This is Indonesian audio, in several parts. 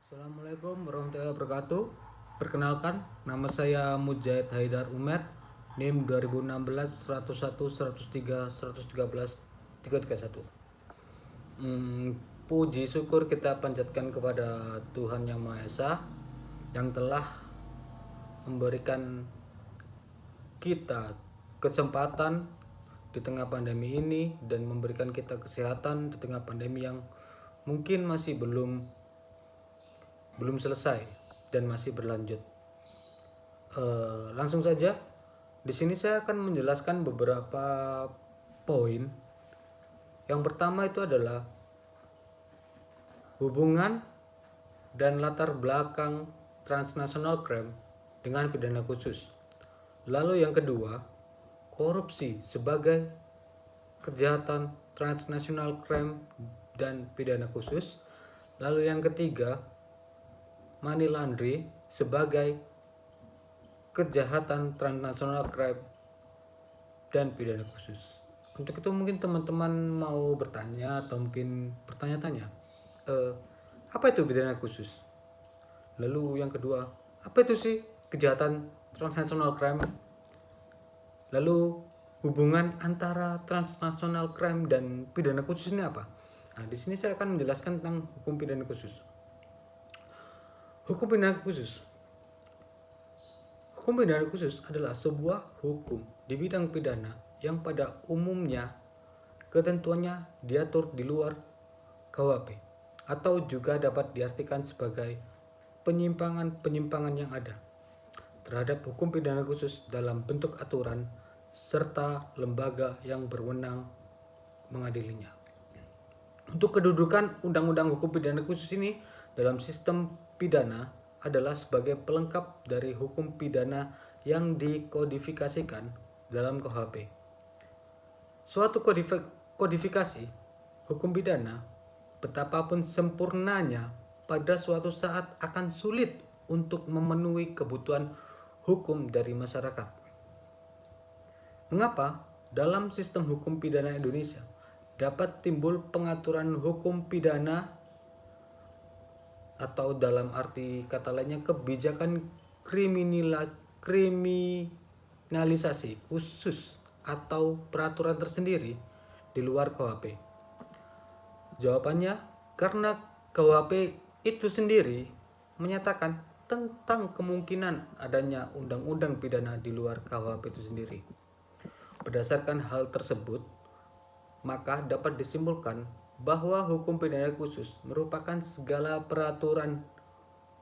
Assalamualaikum warahmatullahi wabarakatuh. Perkenalkan, nama saya Mujahid Haidar Umar, NIM 2016 101 103 113 331. Puji syukur kita panjatkan kepada Tuhan Yang Maha Esa yang telah memberikan kita kesempatan di tengah pandemi ini dan memberikan kita kesehatan di tengah pandemi yang mungkin masih belum selesai dan masih berlanjut. Langsung saja, di sini saya akan menjelaskan beberapa poin. Yang pertama itu adalah hubungan dan latar belakang transnational crime dengan pidana khusus. Lalu yang kedua, korupsi sebagai kejahatan transnational crime dan pidana khusus. Lalu yang ketiga, money laundry sebagai kejahatan transnational crime dan pidana khusus. Untuk itu mungkin teman-teman mau bertanya atau mungkin bertanya-tanya, apa itu pidana khusus? Lalu yang kedua, apa itu sih kejahatan transnational crime? Lalu hubungan antara transnational crime dan pidana khusus ini apa? Nah, di sini saya akan menjelaskan tentang hukum pidana khusus. Hukum pidana khusus. Hukum pidana khusus adalah sebuah hukum di bidang pidana yang pada umumnya ketentuannya diatur di luar KUHP atau juga dapat diartikan sebagai penyimpangan-penyimpangan yang ada terhadap hukum pidana khusus dalam bentuk aturan serta lembaga yang berwenang mengadilinya. Untuk kedudukan Undang-Undang Hukum Pidana Khusus ini dalam sistem pidana adalah sebagai pelengkap dari hukum pidana yang dikodifikasikan dalam KUHP. Suatu kodifikasi hukum pidana, betapapun sempurnanya, pada suatu saat akan sulit untuk memenuhi kebutuhan hukum dari masyarakat. Mengapa? Dalam sistem hukum pidana Indonesia dapat timbul pengaturan hukum pidana atau dalam arti kata lainnya kebijakan kriminalisasi khusus atau peraturan tersendiri di luar KUHP. Jawabannya karena KUHP itu sendiri menyatakan tentang kemungkinan adanya undang-undang pidana di luar KUHP itu sendiri. Berdasarkan hal tersebut, maka dapat disimpulkan bahwa hukum pidana khusus merupakan segala peraturan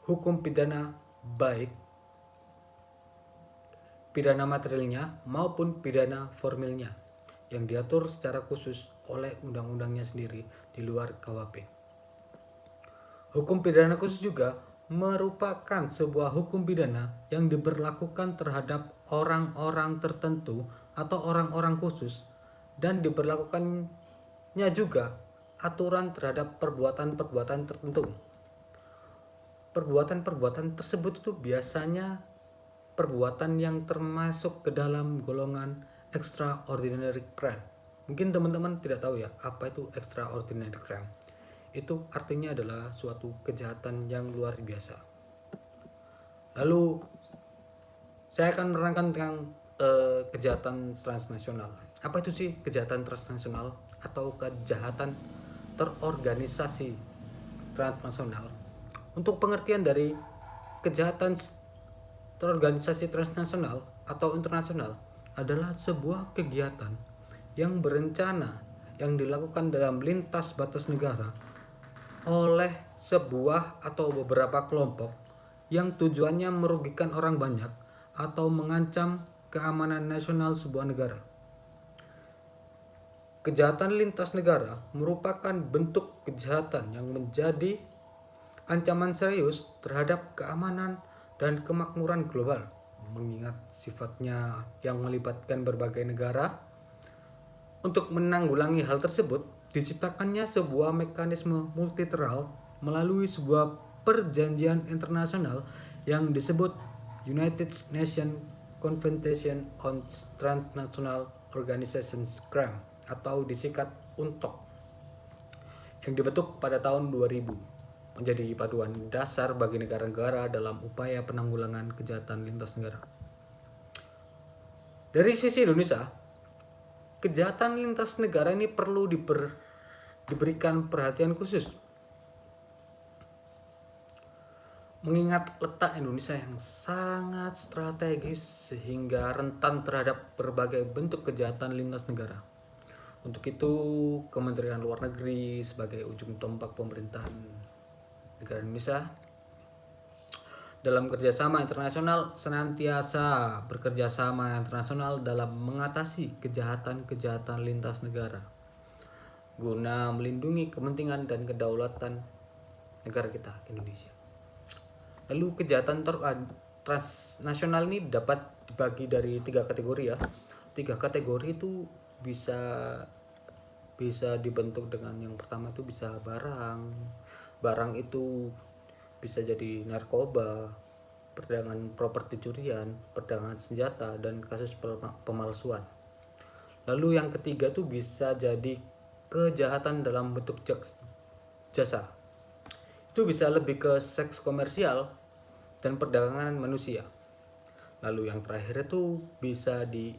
hukum pidana baik pidana materialnya maupun pidana formilnya yang diatur secara khusus oleh undang-undangnya sendiri di luar KUHP. Hukum pidana khusus juga merupakan sebuah hukum pidana yang diberlakukan terhadap orang-orang tertentu atau orang-orang khusus dan diberlakukannya juga aturan terhadap perbuatan-perbuatan tertentu. Perbuatan-perbuatan tersebut itu biasanya perbuatan yang termasuk ke dalam golongan extraordinary crime. Mungkin teman-teman tidak tahu ya apa itu extraordinary crime. Itu artinya adalah suatu kejahatan yang luar biasa. Lalu saya akan menerangkan tentang kejahatan transnasional. Apa itu sih kejahatan transnasional atau kejahatan terorganisasi transnasional? Untuk pengertian dari kejahatan terorganisasi transnasional atau internasional adalah sebuah kegiatan yang berencana yang dilakukan dalam lintas batas negara oleh sebuah atau beberapa kelompok yang tujuannya merugikan orang banyak atau mengancam keamanan nasional sebuah negara. Kejahatan lintas negara merupakan bentuk kejahatan yang menjadi ancaman serius terhadap keamanan dan kemakmuran global, mengingat sifatnya yang melibatkan berbagai negara. Untuk menanggulangi hal tersebut, diciptakannya sebuah mekanisme multilateral melalui sebuah perjanjian internasional yang disebut United Nations Convention on Transnational Organizations Crime atau disingkat UNTOC yang dibentuk pada tahun 2000. menjadi paduan dasar bagi negara-negara dalam upaya penanggulangan kejahatan lintas negara. Dari sisi Indonesia, kejahatan lintas negara ini perlu diberikan perhatian khusus. Mengingat letak Indonesia yang sangat strategis sehingga rentan terhadap berbagai bentuk kejahatan lintas negara. Untuk itu, Kementerian Luar Negeri sebagai ujung tombak pemerintahan negara Indonesia dalam kerjasama internasional senantiasa bekerjasama internasional dalam mengatasi kejahatan-kejahatan lintas negara guna melindungi kepentingan dan kedaulatan negara kita Indonesia. Lalu kejahatan transnasional ini dapat dibagi dari 3 kategori ya. 3 kategori itu bisa dibentuk dengan yang pertama itu bisa barang itu bisa jadi narkoba, perdagangan properti curian, perdagangan senjata, dan kasus pemalsuan. Lalu yang ketiga tuh bisa jadi kejahatan dalam bentuk jasa. Itu bisa lebih ke seks komersial dan perdagangan manusia. Lalu yang terakhir itu bisa di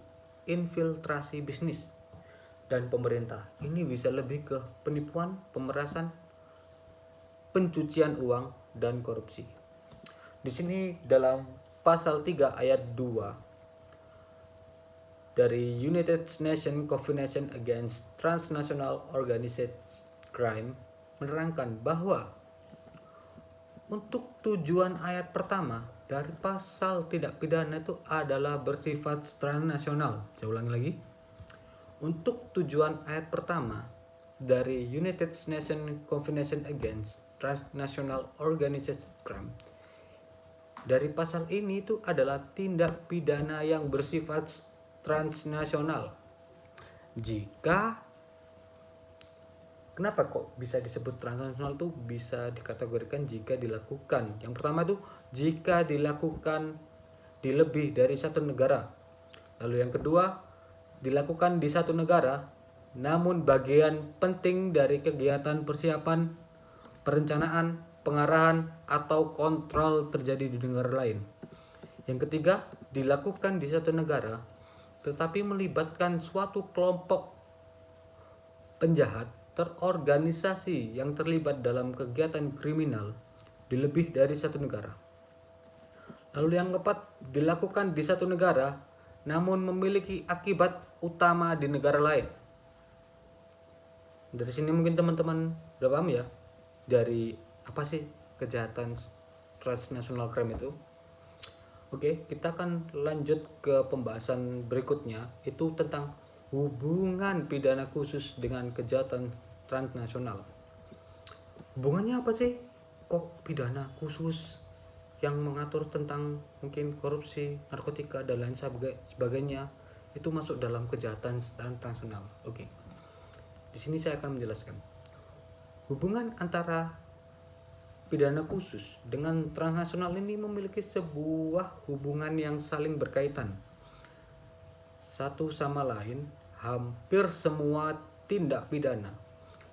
infiltrasi bisnis dan pemerintah. Ini bisa lebih ke penipuan, pemerasan, pencucian uang, dan korupsi. Di sini dalam pasal 3 ayat 2 dari United Nations Convention Against Transnational Organized Crime menerangkan bahwa untuk tujuan ayat pertama dari pasal tindak pidana itu adalah bersifat transnasional. Saya ulangi lagi. Untuk tujuan ayat pertama dari United Nations Convention Against Transnational Organized Crime dari pasal ini itu adalah tindak pidana yang bersifat transnasional. Kenapa kok bisa disebut transnasional tuh bisa dikategorikan jika dilakukan. Yang pertama tuh jika dilakukan di lebih dari satu negara. Lalu yang kedua dilakukan di satu negara namun bagian penting dari kegiatan persiapan, perencanaan, pengarahan, atau kontrol terjadi di negara lain. Yang ketiga, dilakukan di satu negara tetapi melibatkan suatu kelompok penjahat terorganisasi yang terlibat dalam kegiatan kriminal di lebih dari satu negara. Lalu yang keempat, dilakukan di satu negara namun memiliki akibat utama di negara lain. Dari sini mungkin teman-teman udah paham ya dari apa sih kejahatan transnational crime itu. Oke, kita akan lanjut ke pembahasan berikutnya, itu tentang hubungan pidana khusus dengan kejahatan transnasional. Hubungannya apa sih? Kok pidana khusus yang mengatur tentang mungkin korupsi, narkotika, dan lain sebagainya itu masuk dalam kejahatan transnasional. Oke. Di sini saya akan menjelaskan. Hubungan antara pidana khusus dengan transnasional ini memiliki sebuah hubungan yang saling berkaitan. Satu sama lain, hampir semua tindak pidana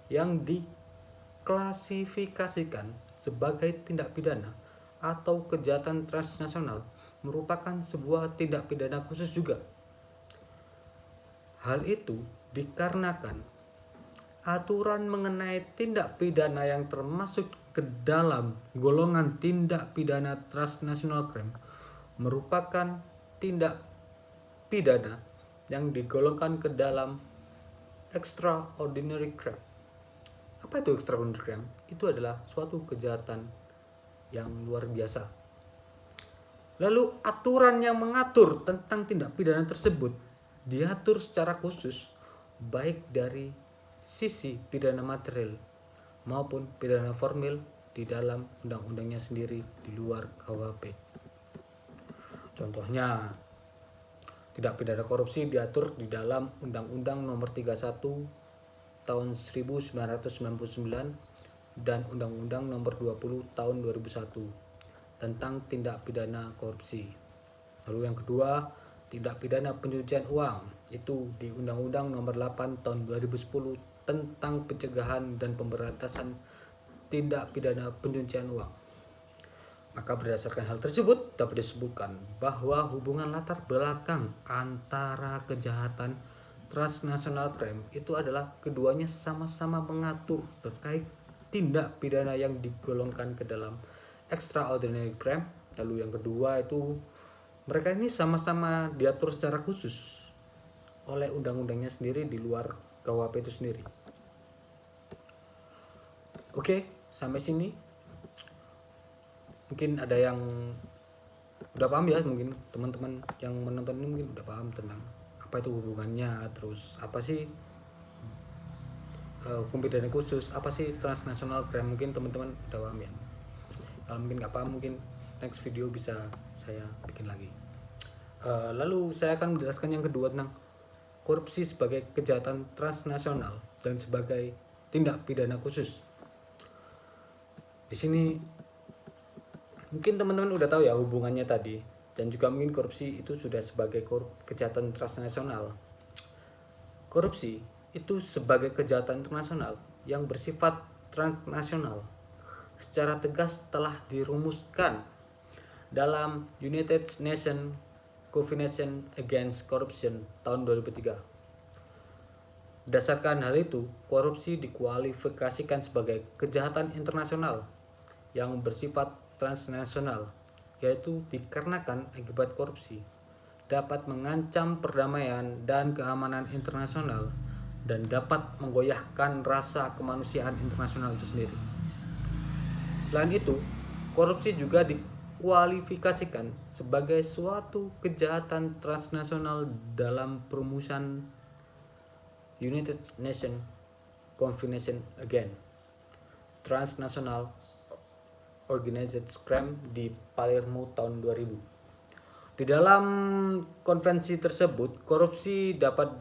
yang diklasifikasikan sebagai tindak pidana atau kejahatan transnasional merupakan sebuah tindak pidana khusus juga. Hal itu dikarenakan aturan mengenai tindak pidana yang termasuk ke dalam golongan tindak pidana transnational crime merupakan tindak pidana yang digolongkan ke dalam extraordinary crime. Apa itu extraordinary crime? Itu adalah suatu kejahatan yang luar biasa. Lalu aturan yang mengatur tentang tindak pidana tersebut diatur secara khusus baik dari sisi pidana material maupun pidana formil di dalam undang-undangnya sendiri di luar KUHP. Contohnya, tindak pidana korupsi diatur di dalam Undang-Undang Nomor 31 Tahun 1999 dan Undang-Undang Nomor 20 Tahun 2001 tentang tindak pidana korupsi. Lalu yang kedua, tindak pidana pencucian uang itu di Undang-Undang Nomor 8 Tahun 2010 tentang pencegahan dan pemberantasan tindak pidana pencucian uang. Maka berdasarkan hal tersebut dapat disebutkan bahwa hubungan latar belakang antara kejahatan transnational crime itu adalah keduanya sama-sama mengatur terkait tindak pidana yang digolongkan ke dalam extraordinary crime. Lalu yang kedua itu mereka ini sama-sama diatur secara khusus oleh undang-undangnya sendiri di luar KUHP itu sendiri. Oke, sampai sini mungkin ada yang udah paham ya, mungkin teman-teman yang menonton ini mungkin udah paham tentang apa itu hubungannya, terus apa sih hukum pidana khusus, apa sih transnational crime, mungkin teman-teman udah paham ya. Kalau mungkin nggak paham, mungkin next video bisa saya bikin lagi. Lalu saya akan menjelaskan yang kedua tentang korupsi sebagai kejahatan transnasional dan sebagai tindak pidana khusus. Di sini mungkin teman-teman udah tahu ya hubungannya tadi, dan juga mungkin korupsi itu sudah sebagai kejahatan transnasional. Korupsi itu sebagai kejahatan internasional yang bersifat transnasional secara tegas telah dirumuskan dalam United Nations Convention Against Corruption tahun 2003. Berdasarkan hal itu, korupsi dikualifikasikan sebagai kejahatan internasional yang bersifat transnasional, yaitu dikarenakan akibat korupsi dapat mengancam perdamaian dan keamanan internasional dan dapat menggoyahkan rasa kemanusiaan internasional itu sendiri. Selain itu, korupsi juga dikualifikasikan sebagai suatu kejahatan transnasional dalam perumusan United Nations Convention Against Transnational Organized Crime di Palermo tahun 2000. Di dalam konvensi tersebut, korupsi dapat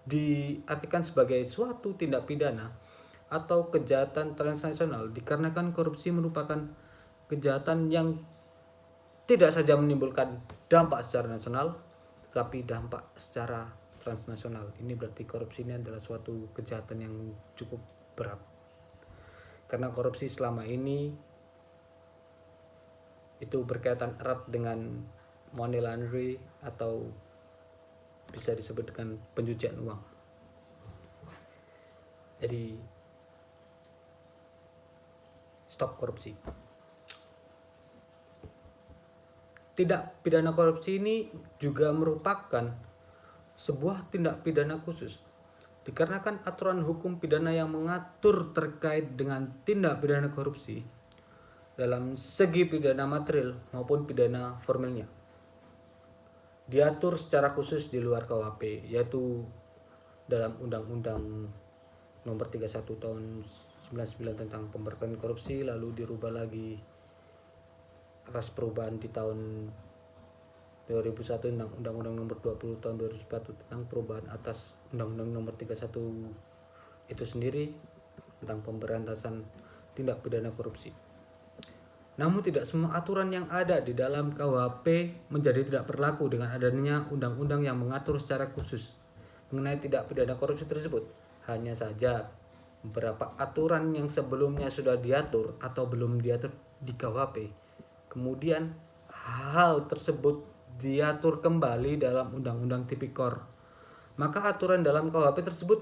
diartikan sebagai suatu tindak pidana atau kejahatan transnasional dikarenakan korupsi merupakan kejahatan yang tidak saja menimbulkan dampak secara nasional, tetapi dampak secara transnasional. Ini berarti korupsi ini adalah suatu kejahatan yang cukup berat. Karena korupsi selama ini itu berkaitan erat dengan money laundering atau bisa disebut dengan pencucian uang. Jadi stop korupsi. Tindak pidana korupsi ini juga merupakan sebuah tindak pidana khusus dikarenakan aturan hukum pidana yang mengatur terkait dengan tindak pidana korupsi dalam segi pidana material maupun pidana formilnya diatur secara khusus di luar KUHP, yaitu dalam Undang-Undang Nomor 31 Tahun 99 tentang pemberantasan korupsi, lalu dirubah lagi atas perubahan di tahun 2001 tentang Undang-Undang Nomor 20 Tahun 2001 tentang perubahan atas Undang-Undang Nomor 31 itu sendiri tentang pemberantasan tindak pidana korupsi. Namun tidak semua aturan yang ada di dalam KUHP menjadi tidak berlaku dengan adanya undang-undang yang mengatur secara khusus mengenai tindak pidana korupsi tersebut. Hanya saja beberapa aturan yang sebelumnya sudah diatur atau belum diatur di KUHP, kemudian hal tersebut diatur kembali dalam Undang-Undang Tipikor. Maka aturan dalam KUHP tersebut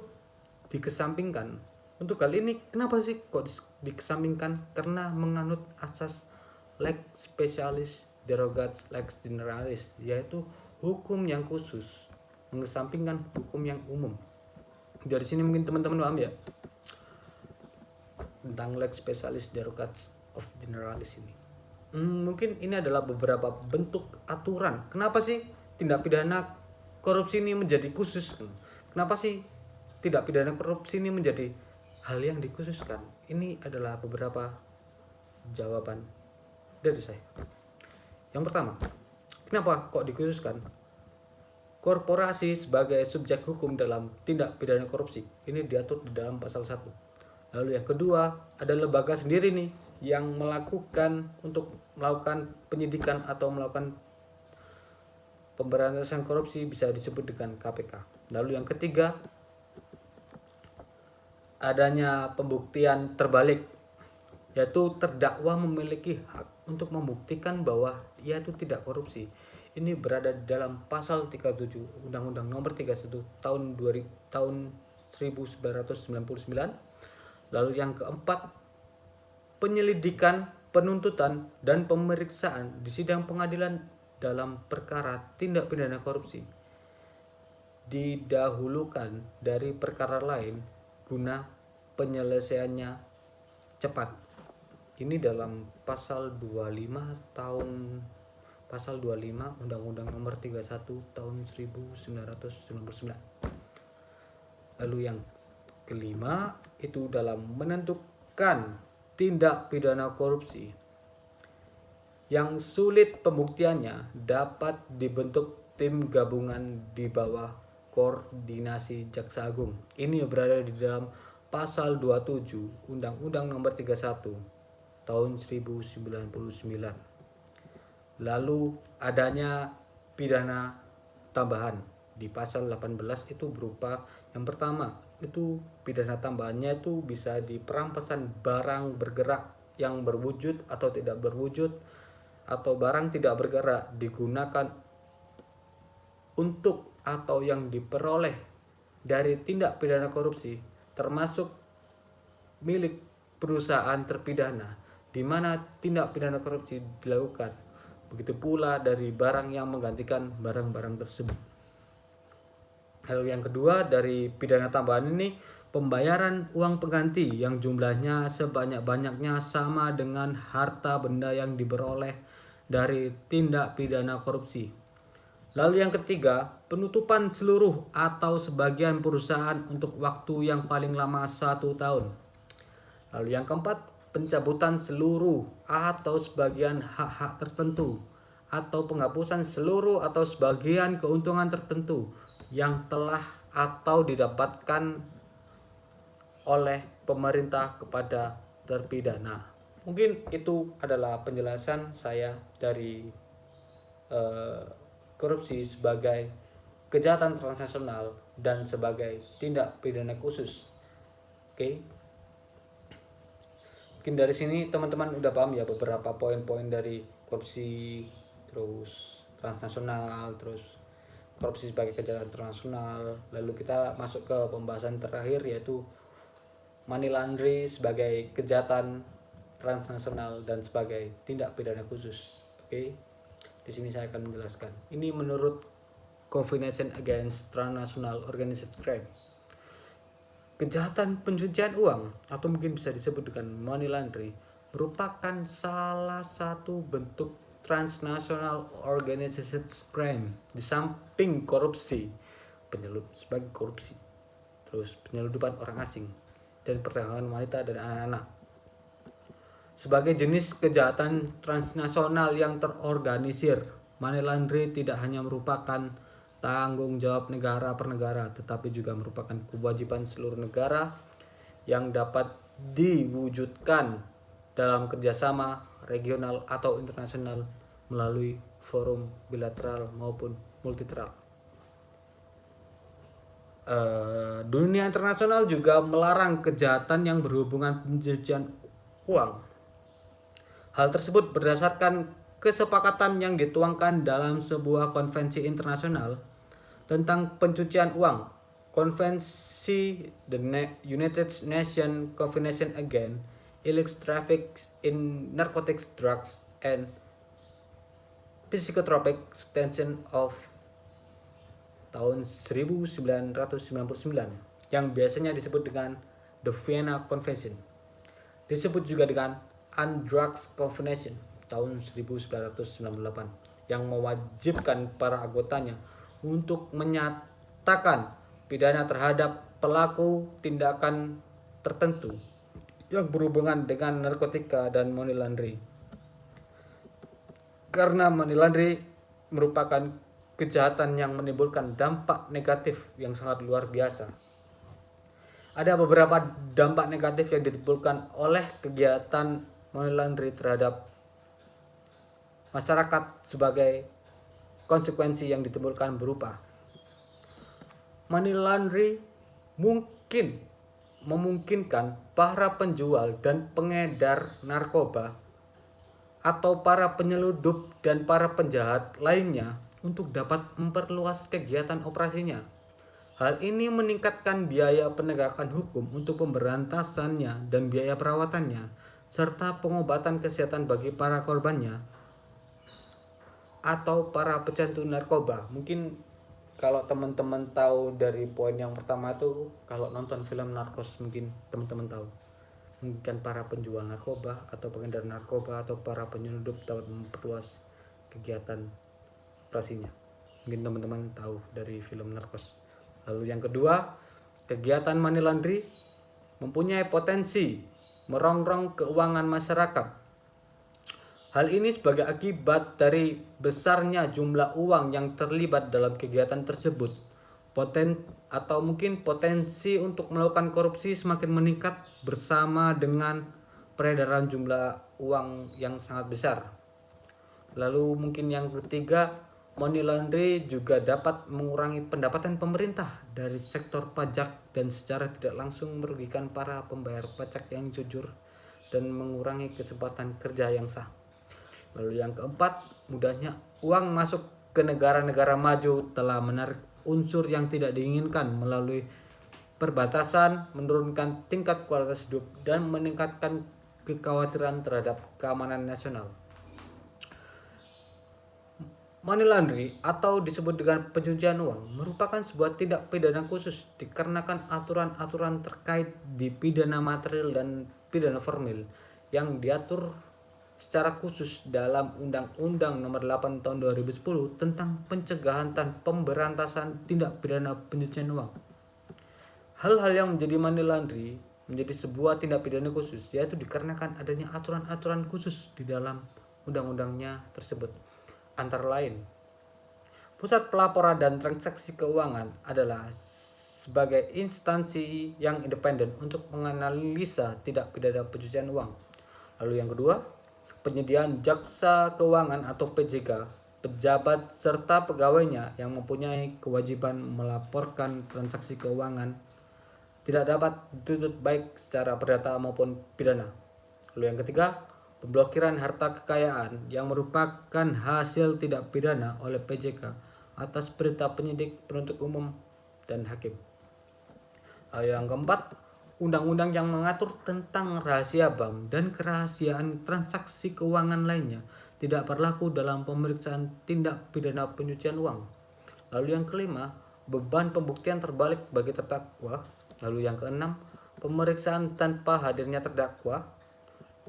dikesampingkan. Untuk kali ini kenapa sih kok dikesampingkan? Karena menganut asas lex specialis derogat lex generalis, yaitu hukum yang khusus mengesampingkan hukum yang umum. Dari sini mungkin teman-teman paham ya tentang lex specialis derogat of generalis ini. Mungkin ini adalah beberapa bentuk aturan. Kenapa sih tindak pidana korupsi ini menjadi khusus? Kenapa sih tindak pidana korupsi ini menjadi hal yang dikhususkan? Ini adalah beberapa jawaban dari saya. Yang pertama, kenapa kok dikhususkan? Korporasi sebagai subjek hukum dalam tindak pidana korupsi ini diatur di dalam pasal 1. Lalu yang kedua, ada lembaga sendiri nih yang melakukan penyidikan atau melakukan pemberantasan korupsi, bisa disebut dengan KPK. Lalu yang ketiga, adanya pembuktian terbalik yaitu terdakwa memiliki hak untuk membuktikan bahwa ia itu tidak korupsi. Ini berada di dalam pasal 37 Undang-Undang Nomor 31 tahun 1999. Lalu yang keempat, penyelidikan, penuntutan, dan pemeriksaan di sidang pengadilan dalam perkara tindak pidana korupsi didahulukan dari perkara lain guna penyelesaiannya cepat. Ini dalam pasal 25 Undang-Undang Nomor 31 tahun 1999. Lalu yang kelima itu dalam menentukan tindak pidana korupsi yang sulit pembuktiannya dapat dibentuk tim gabungan di bawah koordinasi Jaksa Agung. Ini berada di dalam pasal 27 Undang-Undang Nomor 31 tahun 1099. Lalu adanya pidana tambahan di pasal 18 itu berupa yang pertama itu pidana tambahannya itu bisa di perampasan barang bergerak yang berwujud atau tidak berwujud, atau barang tidak bergerak digunakan untuk atau yang diperoleh dari tindak pidana korupsi termasuk milik perusahaan terpidana di mana tindak pidana korupsi dilakukan. Begitu pula dari barang yang menggantikan barang-barang tersebut. Lalu yang kedua dari pidana tambahan ini, pembayaran uang pengganti yang jumlahnya sebanyak-banyaknya sama dengan harta benda yang diperoleh dari tindak pidana korupsi. Lalu yang ketiga, penutupan seluruh atau sebagian perusahaan untuk waktu yang paling lama 1 tahun. Lalu yang keempat, pencabutan seluruh atau sebagian hak-hak tertentu atau penghapusan seluruh atau sebagian keuntungan tertentu yang telah atau didapatkan oleh pemerintah kepada terpidana. Mungkin itu adalah penjelasan saya dari korupsi sebagai kejahatan transnasional dan sebagai tindak pidana khusus. Oke. Mungkin dari sini teman-teman udah paham ya beberapa poin-poin dari korupsi, terus transnasional, terus korupsi sebagai kejahatan transnasional. Lalu kita masuk ke pembahasan terakhir yaitu money laundering sebagai kejahatan transnasional dan sebagai tindak pidana khusus. Oke. Di sini saya akan menjelaskan. Ini menurut Convention Against Transnational Organized Crime. Kejahatan pencucian uang atau mungkin bisa disebut dengan money laundering merupakan salah satu bentuk transnational organized crime di samping korupsi, sebagai korupsi, terus penyeludupan orang asing dan perdagangan wanita dan anak-anak. Sebagai jenis kejahatan transnasional yang terorganisir, money laundering tidak hanya merupakan tanggung jawab negara per negara, tetapi juga merupakan kewajiban seluruh negara yang dapat diwujudkan dalam kerjasama regional atau internasional melalui forum bilateral maupun multilateral. Dunia internasional juga melarang kejahatan yang berhubungan pencucian uang. Hal tersebut berdasarkan kesepakatan yang dituangkan dalam sebuah konvensi internasional tentang pencucian uang, Konvensi the United Nations Convention Against Illicit Traffic in Narcotics, Drugs, and Psychotropic Substances of tahun 1999 yang biasanya disebut dengan The Vienna Convention. Disebut juga dengan Undrugs Convention tahun 1998 yang mewajibkan para anggotanya untuk menyatakan pidana terhadap pelaku tindakan tertentu yang berhubungan dengan narkotika dan money laundering. Karena money laundering merupakan kejahatan yang menimbulkan dampak negatif yang sangat luar biasa. Ada beberapa dampak negatif yang ditimbulkan oleh kegiatan money laundering terhadap masyarakat sebagai konsekuensi yang ditimbulkan berupa money laundering mungkin memungkinkan para penjual dan pengedar narkoba atau para penyeludup dan para penjahat lainnya untuk dapat memperluas kegiatan operasinya. Hal ini meningkatkan biaya penegakan hukum untuk pemberantasannya dan biaya perawatannya, serta pengobatan kesehatan bagi para korbannya atau para pecandu narkoba. Mungkin kalau teman-teman tahu dari poin yang pertama itu, kalau nonton film Narcos mungkin teman-teman tahu. Mungkin para penjual narkoba atau pengedar narkoba atau para penyeludup dapat memperluas kegiatan operasinya. Mungkin teman-teman tahu dari film Narcos. Lalu yang kedua, kegiatan money laundry mempunyai potensi merongrong keuangan masyarakat. Hal ini sebagai akibat dari besarnya jumlah uang yang terlibat dalam kegiatan tersebut. Potensi untuk melakukan korupsi semakin meningkat bersama dengan peredaran jumlah uang yang sangat besar. Lalu mungkin yang ketiga, money laundry juga dapat mengurangi pendapatan pemerintah dari sektor pajak dan secara tidak langsung merugikan para pembayar pajak yang jujur dan mengurangi kesempatan kerja yang sah. Lalu yang keempat, mudahnya uang masuk ke negara-negara maju telah menarik unsur yang tidak diinginkan melalui perbatasan, menurunkan tingkat kualitas hidup, dan meningkatkan kekhawatiran terhadap keamanan nasional. Money laundry atau disebut dengan pencucian uang merupakan sebuah tindak pidana khusus dikarenakan aturan-aturan terkait di pidana material dan pidana formil yang diatur secara khusus dalam Undang-Undang Nomor 8 Tahun 2010 tentang pencegahan dan pemberantasan tindak pidana pencucian uang. Hal-hal yang menjadi money laundry menjadi sebuah tindak pidana khusus yaitu dikarenakan adanya aturan-aturan khusus di dalam undang-undangnya tersebut. Antara lain, Pusat Pelaporan dan Transaksi Keuangan adalah sebagai instansi yang independen untuk menganalisa tindak pidana pencucian uang. Lalu yang kedua, penyediaan jaksa keuangan atau PJK, pejabat serta pegawainya yang mempunyai kewajiban melaporkan transaksi keuangan tidak dapat dituntut baik secara perdata maupun pidana. Lalu yang ketiga, pemblokiran harta kekayaan yang merupakan hasil tindak pidana oleh PJK atas perintah penyidik, penuntut umum, dan hakim. Lalu yang keempat, undang-undang yang mengatur tentang rahasia bank dan kerahasiaan transaksi keuangan lainnya tidak berlaku dalam pemeriksaan tindak pidana pencucian uang. Lalu yang kelima, beban pembuktian terbalik bagi terdakwa. Lalu yang keenam, pemeriksaan tanpa hadirnya terdakwa.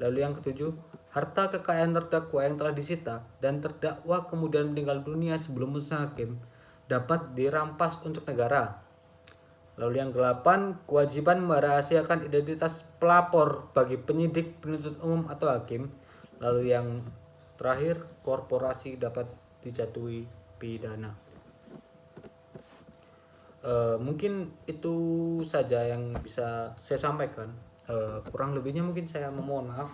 Lalu yang ketujuh, harta kekayaan terdakwa yang telah disita dan terdakwa kemudian meninggal dunia sebelum putusan hakim dapat dirampas untuk negara. Lalu yang ke-8, kewajiban merahasiakan identitas pelapor bagi penyidik, penuntut umum atau hakim. Lalu yang terakhir, korporasi dapat dijatuhi pidana. Mungkin itu saja yang bisa saya sampaikan. Kurang lebihnya mungkin saya memohon maaf.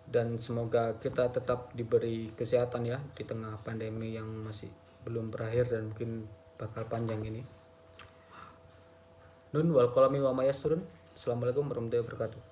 Dan semoga kita tetap diberi kesehatan ya di tengah pandemi yang masih belum berakhir dan mungkin bakal panjang ini. Nun wal qalami wa mayasturun. Assalamualaikum warahmatullahi wabarakatuh.